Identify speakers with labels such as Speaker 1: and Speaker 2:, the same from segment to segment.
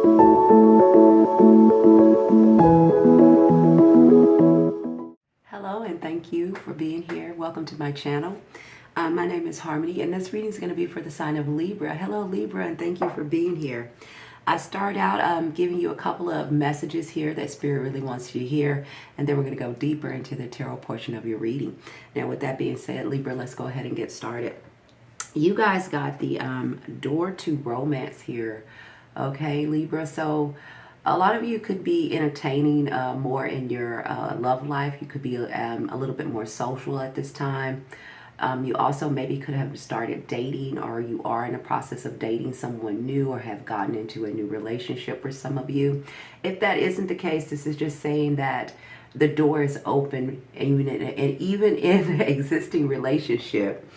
Speaker 1: Hello and thank you for being here. Welcome to my channel. My name is Harmony and this reading is going to be for the sign of Libra. Hello Libra, and thank you for being here. I start out giving you a couple of messages here that Spirit really wants you to hear, and then we're going to go deeper into the tarot portion of your reading. Now with that being said, Libra, let's go ahead and get started. You guys got the door to romance here. Okay, Libra. So a lot of you could be entertaining more in your love life. You could be a little bit more social at this time. You also maybe could have started dating, or you are in the process of dating someone new, or have gotten into a new relationship for some of you. If that isn't the case, this is just saying that the door is open, even in an existing relationship,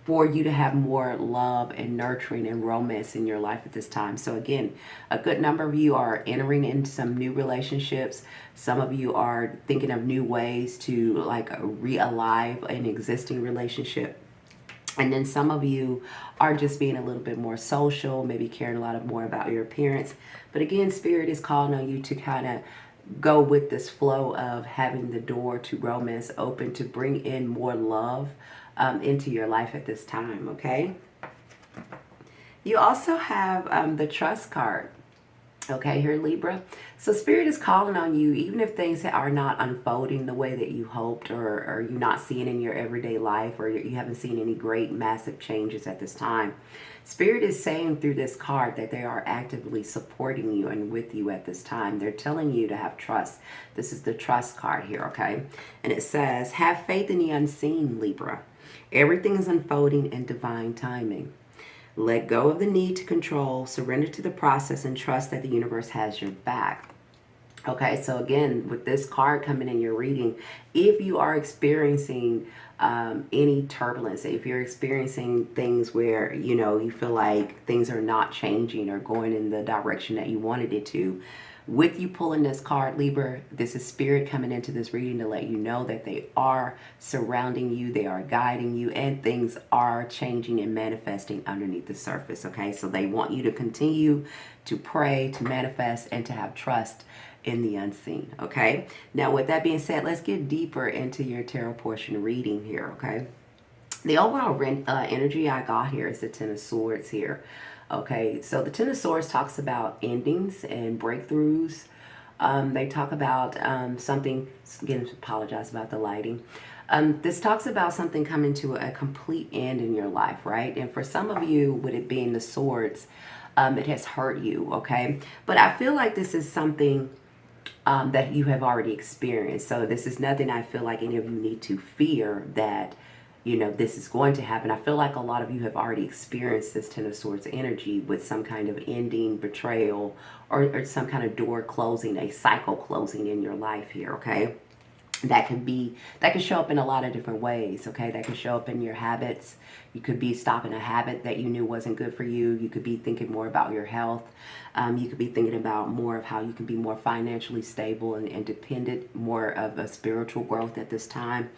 Speaker 1: for you to have more love and nurturing and romance in your life at this time. So again, a good number of you are entering into some new relationships. Some of you are thinking of new ways to like re-alive an existing relationship. And then some of you are just being a little bit more social, maybe caring a lot more about your appearance. But again, Spirit is calling on you to kind of go with this flow of having the door to romance open, to bring in more love into your life at this time, okay? You also have the trust card, okay, here, Libra. So Spirit is calling on you, even if things are not unfolding the way that you hoped, or you're not seeing in your everyday life, or you haven't seen any great massive changes at this time. Spirit is saying through this card that they are actively supporting you and with you at this time. They're telling you to have trust. This is the trust card here, okay? And it says, have faith in the unseen, Libra. Everything is unfolding in divine timing. Let go of the need to control, surrender to the process, and trust that the universe has your back. Okay, so again, with this card coming in your reading, if you are experiencing any turbulence, if you're experiencing things where, you know, you feel like things are not changing or going in the direction that you wanted it to, with you pulling this card, Libra, this is Spirit coming into this reading to let you know that they are surrounding you, they are guiding you, and things are changing and manifesting underneath the surface, okay? So they want you to continue to pray, to manifest, and to have trust in the unseen, okay? Now, with that being said, let's get deeper into your tarot portion reading here, okay? The overall energy I got here is the Ten of Swords here. Okay, so the Ten of Swords talks about endings and breakthroughs. They talk about something, again, apologize about the lighting. This talks about something coming to a complete end in your life, right? And for some of you, with it being the swords, it has hurt you, okay? But I feel like this is something that you have already experienced. So this is nothing I feel like any of you need to fear that, you know, this is going to happen. I feel like a lot of you have already experienced this Ten of Swords energy with some kind of ending, betrayal, or some kind of door closing, a cycle closing in your life here, okay? That can show up in a lot of different ways, okay? That can show up in your habits. You could be stopping a habit that you knew wasn't good for you. You could be thinking more about your health. You could be thinking about more of how you can be more financially stable and independent, more of a spiritual growth at this time.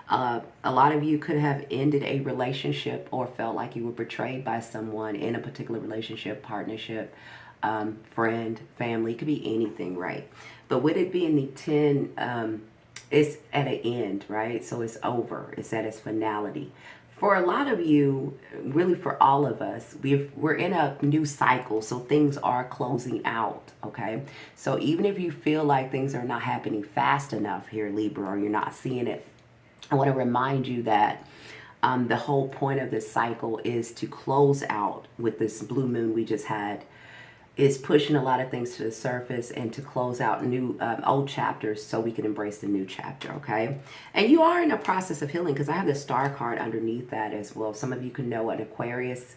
Speaker 1: A lot of you could have ended a relationship or felt like you were betrayed by someone in a particular relationship, partnership, friend, family. It could be anything, right? But with it being the 10, it's at an end, right? So it's over. It's at its finality. For a lot of you, really for all of us, we're in a new cycle, so things are closing out, okay? So even if you feel like things are not happening fast enough here, Libra, or you're not seeing it, I want to remind you that the whole point of this cycle is to close out with this blue moon we just had, is pushing a lot of things to the surface and to close out new old chapters so we can embrace the new chapter, okay? And you are in a process of healing, because I have the star card underneath that as well. Some of you can know an Aquarius,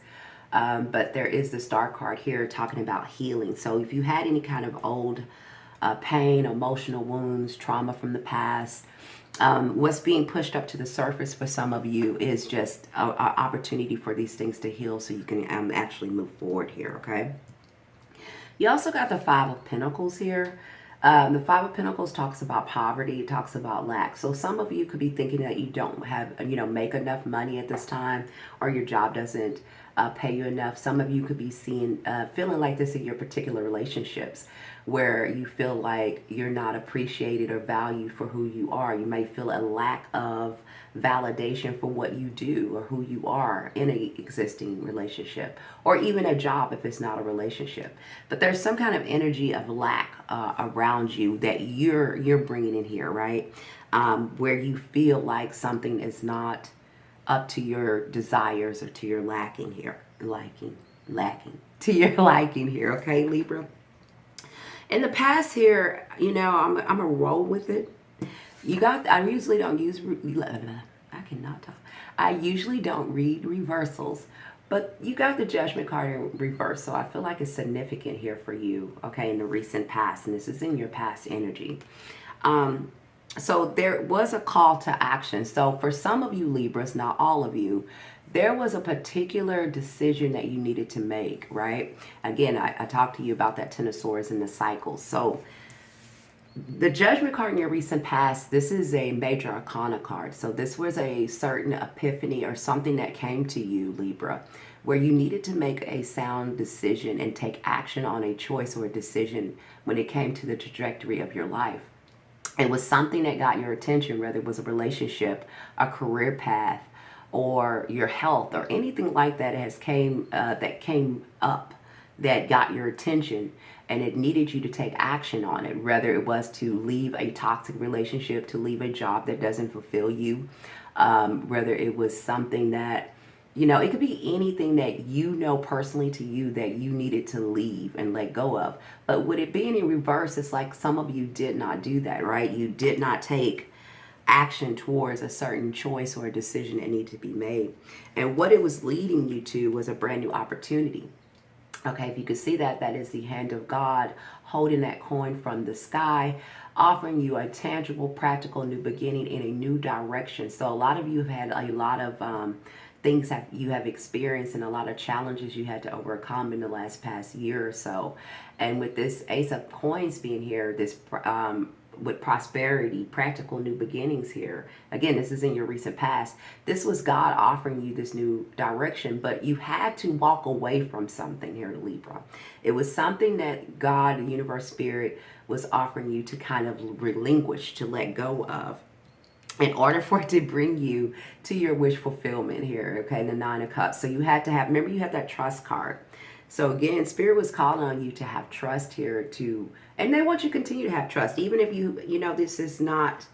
Speaker 1: but there is the star card here talking about healing. So if you had any kind of old pain, emotional wounds, trauma from the past, what's being pushed up to the surface for some of you is just an opportunity for these things to heal so you can actually move forward here, okay? You also got the Five of Pentacles here. The Five of Pentacles talks about poverty, it talks about lack. So some of you could be thinking that you don't have, make enough money at this time, or your job doesn't pay you enough. Some of you could be feeling like this in your particular relationships, where you feel like you're not appreciated or valued for who you are. You may feel a lack of validation for what you do or who you are in a existing relationship, or even a job if it's not a relationship. But there's some kind of energy of lack around you that you're bringing in here, right? Where you feel like something is not up to your desires or to your lacking to your liking here, okay, Libra? In the past here, I'm a roll with it. I usually don't use, I cannot talk. I usually don't read reversals, but you got the Judgment card in reverse, so I feel like it's significant here for you, okay, in the recent past, and this is in your past energy. So there was a call to action. So for some of you Libras, not all of you, there was a particular decision that you needed to make, right? Again, I talked to you about that Ten of Swords and the cycles. So the Judgment card in your recent past, this is a major arcana card. So this was a certain epiphany or something that came to you, Libra, where you needed to make a sound decision and take action on a choice or a decision when it came to the trajectory of your life. It was something that got your attention, whether it was a relationship, a career path, or your health, or anything like that that came up that got your attention, and it needed you to take action on it, whether it was to leave a toxic relationship, to leave a job that doesn't fulfill you, whether it was something that, it could be anything that personally to you that you needed to leave and let go of. But with it being in reverse, it's like some of you did not do that, right? You did not take action towards a certain choice or a decision that needed to be made. And what it was leading you to was a brand new opportunity. Okay, if you could see that, that is the hand of God holding that coin from the sky, offering you a tangible, practical new beginning in a new direction. So a lot of you have had a lot of things that you have experienced and a lot of challenges you had to overcome in the past year or so. And with this Ace of Coins being here, this with prosperity, practical new beginnings here. Again, this is in your recent past. This was God offering you this new direction, but you had to walk away from something here, Libra. It was something that God, the universe, spirit, was offering you to kind of relinquish, to let go of, in order for it to bring you to your wish fulfillment here, okay, the Nine of Cups. So you had to have, remember you have that trust card. So again, Spirit was calling on you to have trust here and they want you to continue to have trust, even if this is not,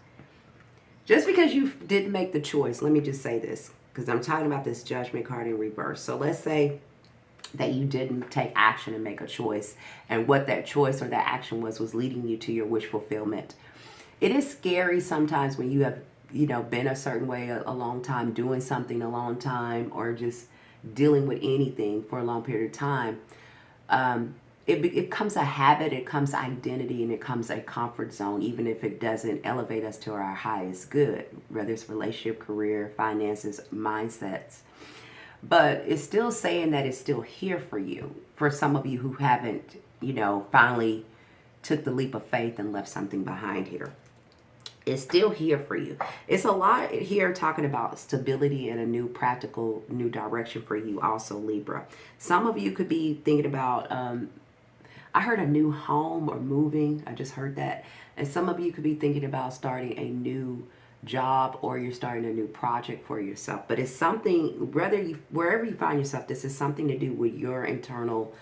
Speaker 1: just because you didn't make the choice. Let me just say this, because I'm talking about this Judgment card in reverse. So let's say that you didn't take action and make a choice, and what that choice or that action was leading you to your wish fulfillment. It is scary sometimes when you have, been a certain way a long time, doing something a long time, or just dealing with anything for a long period of time. It becomes a habit, it becomes identity, and it becomes a comfort zone, even if it doesn't elevate us to our highest good, whether it's relationship, career, finances, mindsets. But it's still saying that it's still here for you, for some of you who haven't, finally took the leap of faith and left something behind here. It's still here for you. It's a lot here talking about stability and a new practical, new direction for you also, Libra. Some of you could be thinking about, I heard a new home or moving. I just heard that. And some of you could be thinking about starting a new job, or you're starting a new project for yourself. But it's something, wherever you find yourself, this is something to do with your internal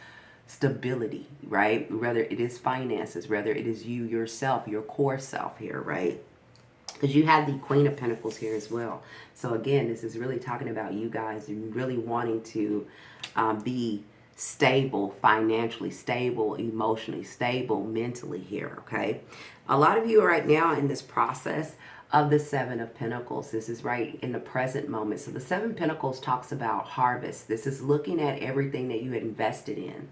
Speaker 1: stability, right? Whether it is finances, whether it is you yourself, your core self here, right? Because you have the Queen of Pentacles here as well. So again, this is really talking about you guys really wanting to be stable, financially stable, emotionally stable, mentally here, okay? A lot of you are right now in this process of the Seven of Pentacles. This is right in the present moment. So the Seven of Pentacles talks about harvest. This is looking at everything that you had invested in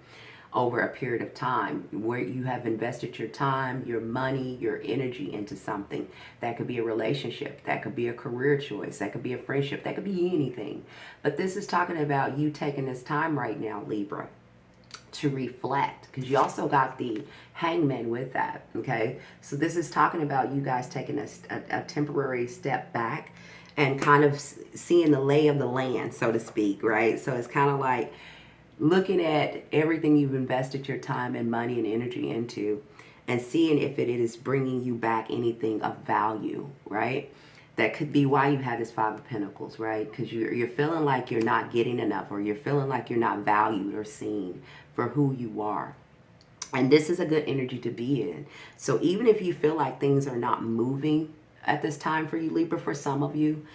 Speaker 1: over a period of time, where you have invested your time, your money, your energy into something. That could be a relationship, that could be a career choice, that could be a friendship, that could be anything. But this is talking about you taking this time right now, Libra, to reflect, because you also got the Hangman with that, okay? So this is talking about you guys taking a temporary step back and kind of seeing the lay of the land, so to speak, right? So it's kind of like looking at everything you've invested your time and money and energy into and seeing if it is bringing you back anything of value, right? That could be why you have this Five of Pentacles, right? Because you're feeling like you're not getting enough, or you're feeling like you're not valued or seen for who you are. And this is a good energy to be in. So even if you feel like things are not moving at this time for you, Libra, for some of you,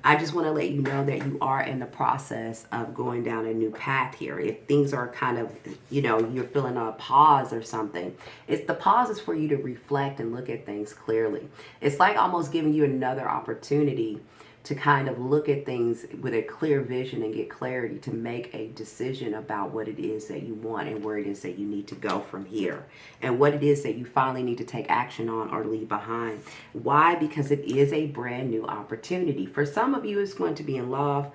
Speaker 1: I just want to let you know that you are in the process of going down a new path here. If things are kind of, you're feeling a pause or something, it's the pause is for you to reflect and look at things clearly. It's like almost giving you another opportunity to kind of look at things with a clear vision and get clarity to make a decision about what it is that you want and where it is that you need to go from here, and what it is that you finally need to take action on or leave behind. Why? Because it is a brand new opportunity. For some of you, it's going to be in love.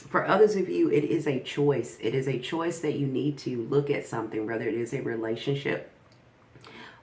Speaker 1: For others of you, it is a choice. It is a choice that you need to look at something, whether it is a relationship,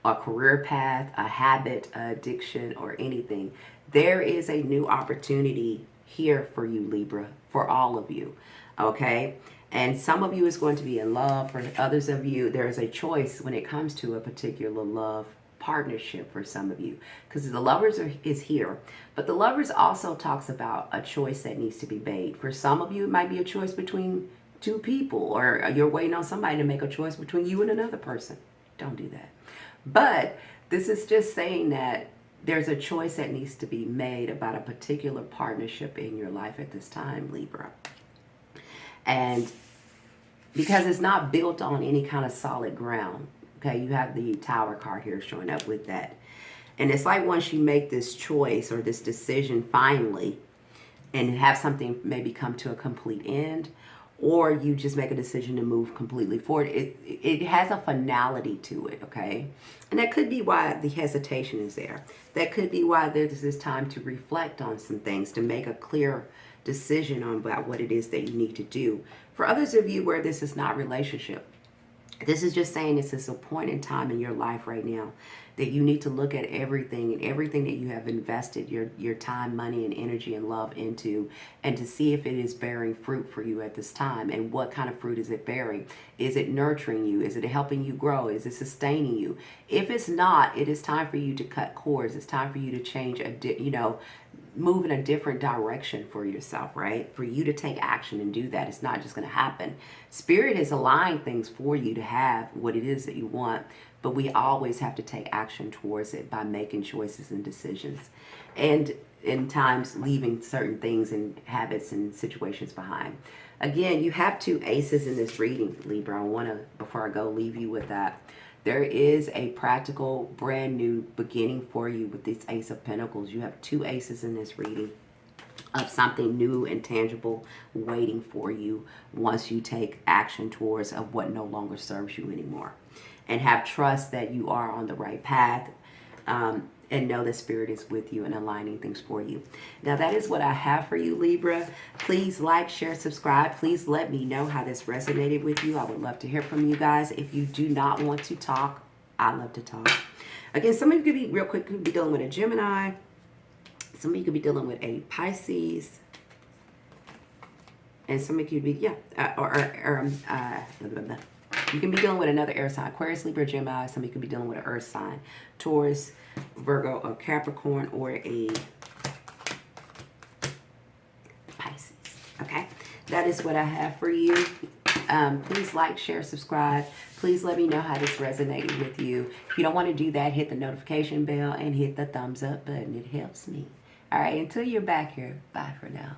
Speaker 1: a career path, a habit, addiction, or anything. There is a new opportunity here for you, Libra, for all of you, okay? And some of you is going to be in love. For others of you, there is a choice when it comes to a particular love partnership for some of you, because the lovers is here. But the lovers also talks about a choice that needs to be made. For some of you, it might be a choice between two people, or you're waiting on somebody to make a choice between you and another person. Don't do that. But this is just saying that there's a choice that needs to be made about a particular partnership in your life at this time, Libra. And because it's not built on any kind of solid ground, okay, you have the Tower card here showing up with that. And it's like once you make this choice or this decision finally and have something maybe come to a complete end, or you just make a decision to move completely forward, it has a finality to it, okay? And that could be why the hesitation is there. That could be why there's this time to reflect on some things, to make a clear decision on about what it is that you need to do. For others of you where this is not relationship, this is just saying this is a point in time in your life right now that you need to look at everything and everything that you have invested your time, money, and energy and love into, and to see if it is bearing fruit for you at this time. And what kind of fruit is it bearing? Is it nurturing you? Is it helping you grow? Is it sustaining you? If it's not, it is time for you to cut cords. It's time for you to change, move in a different direction for yourself, right? For you to take action and do that. It's not just going to happen. Spirit is aligning things for you to have what it is that you want, but we always have to take action towards it by making choices and decisions, and in times leaving certain things and habits and situations behind. Again, you have two aces in this reading, Libra. I want to, before I go, leave you with that. There is a practical, brand new beginning for you with this Ace of Pentacles. You have two aces in this reading of something new and tangible waiting for you once you take action towards of what no longer serves you anymore. And have trust that you are on the right path, and know that Spirit is with you and aligning things for you. Now, that is what I have for you, Libra. Please like, share, subscribe. Please let me know how this resonated with you. I would love to hear from you guys. If you do not want to talk, I love to talk. Again, some of you could be, real quick, could be dealing with a Gemini. Some of you could be dealing with a Pisces. And some of you could be, you can be dealing with another air sign, Aquarius, Libra, Gemini. Somebody could be dealing with an earth sign, Taurus, Virgo, or Capricorn, or a Pisces. Okay, that is what I have for you. Please like, share, subscribe. Please let me know how this resonated with you. If you don't want to do that, hit the notification bell and hit the thumbs up button. It helps me. All right, until you're back here, bye for now.